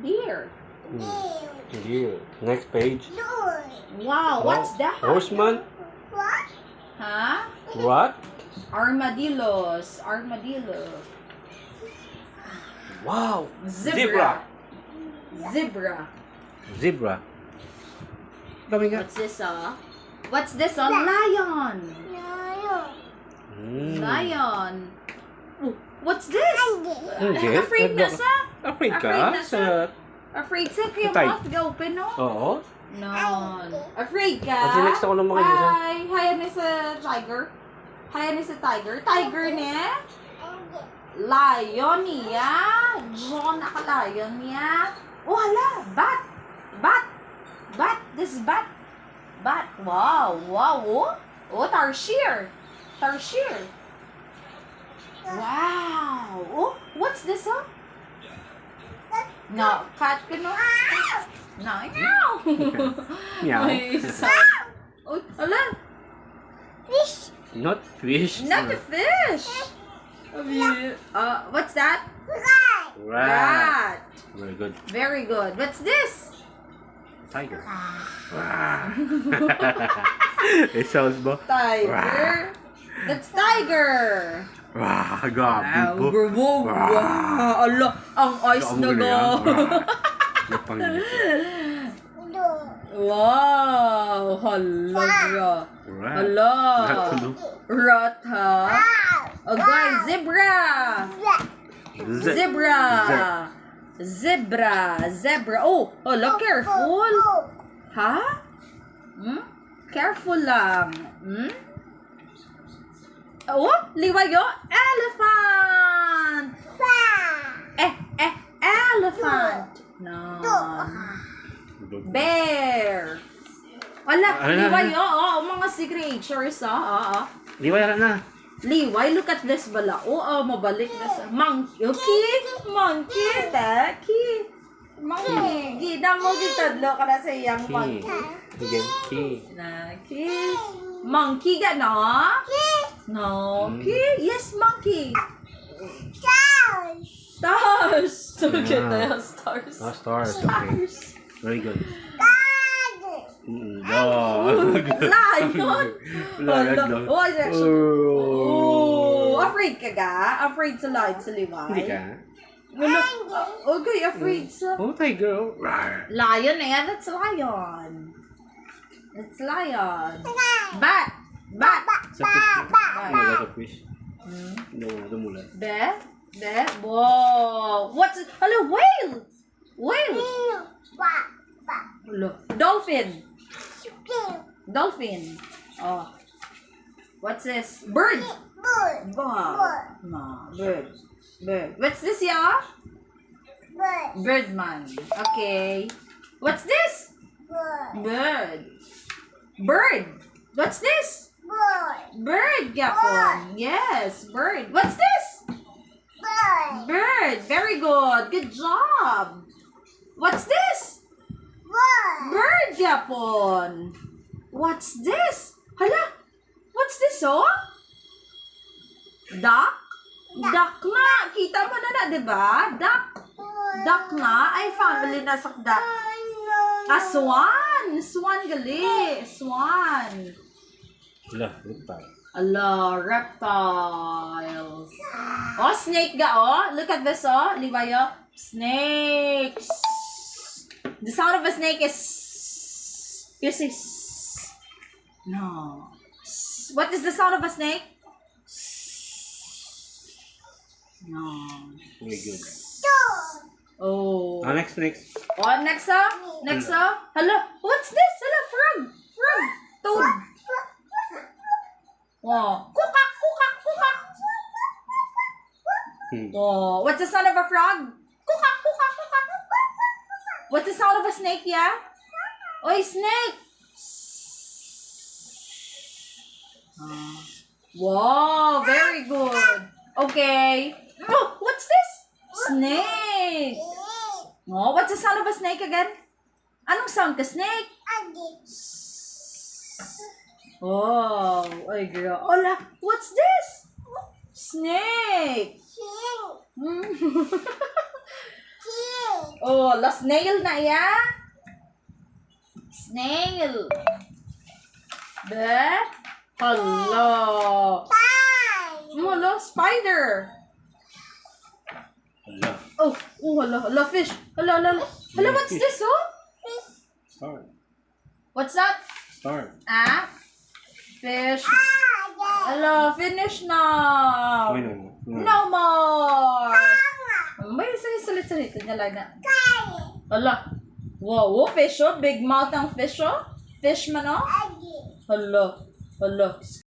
Deer. Deer. Next page. Wow, what's that? Horseman. Huh? What? Armadillos. Armadillo. Wow. Zebra. Zebra. Zebra. Kami nga. What's this, What's this, Lion. Lion. Oh, what's this? Hindi. Afraid na sa? Afraid ka? Afraid na Sa... Afraid sa? Kaya Tay. mouth ga open, no? Oo. Non. Afraid ka? Kasi next ako ng mga yun. Hi. Hi, ano sa tiger? Hi, ano sa tiger? Tiger ne? Lion niya. John aka lion niya. Oh, hala. Bat. Bat. Bat. This is bat. Bat. Wow. Wow. Oh, oh tarsier. Tarsier. Wow. Oh, what's this, No, cat ka no? No, meow. Meow. Ay, oh, hala. Fish. Not fish. Not a fish. What's that? Rat. Rat. Very good. Very good. What's this? Tiger. It sounds ba? Tiger. That's tiger. Gabi po. Wow. Ala, ang ice na ga. Wow. Hala. Hala. Rat, ha? Okay, zebra. Zebra. Zebra. Zebra. Oh, hala, careful. Ha? Careful lang. Oh, Liway, elephant. Elephant. No. Bear. Wala, Liway, mga sea creatures, Liway na. Liway, look at this bala. Mabalik na sa monkey. Monkey, taki. Monkey. Gina mo gitadlo ka na sa iyang monkey. Naki. Monkey ka na? No. Yes, monkey. Stars. Look at the stars. Stars. Okay. Very good. Lion. Oh, afraid ka ga? Afraid sa lion sa Liway? Hindi ka? Okay, afraid sa... Oh, tiger. Lion na yan. That's lion. It's lion. Bat. Bat. Sa fish. Umaga sa fish. Dumulan. Be. Wow. What's it? Hello, whale. Whale. Hello. Dolphin. Dolphin. Oh. What's this? Bird. Wow. No, bird. What's this, yeah? Birdman. Okay. What's this? Bird. What's this? Bird, Gapon. Yes, bird. What's this? Bird. Very good. Good job. What's this? Bird, Gapon. What's this? Hala. What's this, Duck? Duck na. Kita mo na, diba? Duck na. Ay, family na sa duck. Swan. Swan gali. Swan. Reptile. Ala, reptiles. Oh, snake ga, Look at this, Liway, Snakes. The sound of a snake is... You say... No. What is the sound of a snake? No. Very good. Oh. Next. Oh, next, Hello, what's this? Hello, frog. Toad. Oh, kukak. Oh, what's the sound of a frog? Kukak. What's the sound of a snake, yeah? Oy, snake. Wow, very good. Okay. Oh, what's this? Snake. Oh, what's the sound of a snake again? Anong sound ka, snake? Oh, ay girl. Hola, what's this? Snake. Oh, la snail na ya. Snail. Be? Hala. Hala, spider. Hala. Oh, hala, fish. Hala, what's Fish. this, oh? Start. What's that? Start. Ah? Fish. Hala, finish now. Wait, no. No more. May salit-salit niya lang na. Hala. Wow, fish, oh. Big mouth ang fish, oh. Fish man, oh. Hala.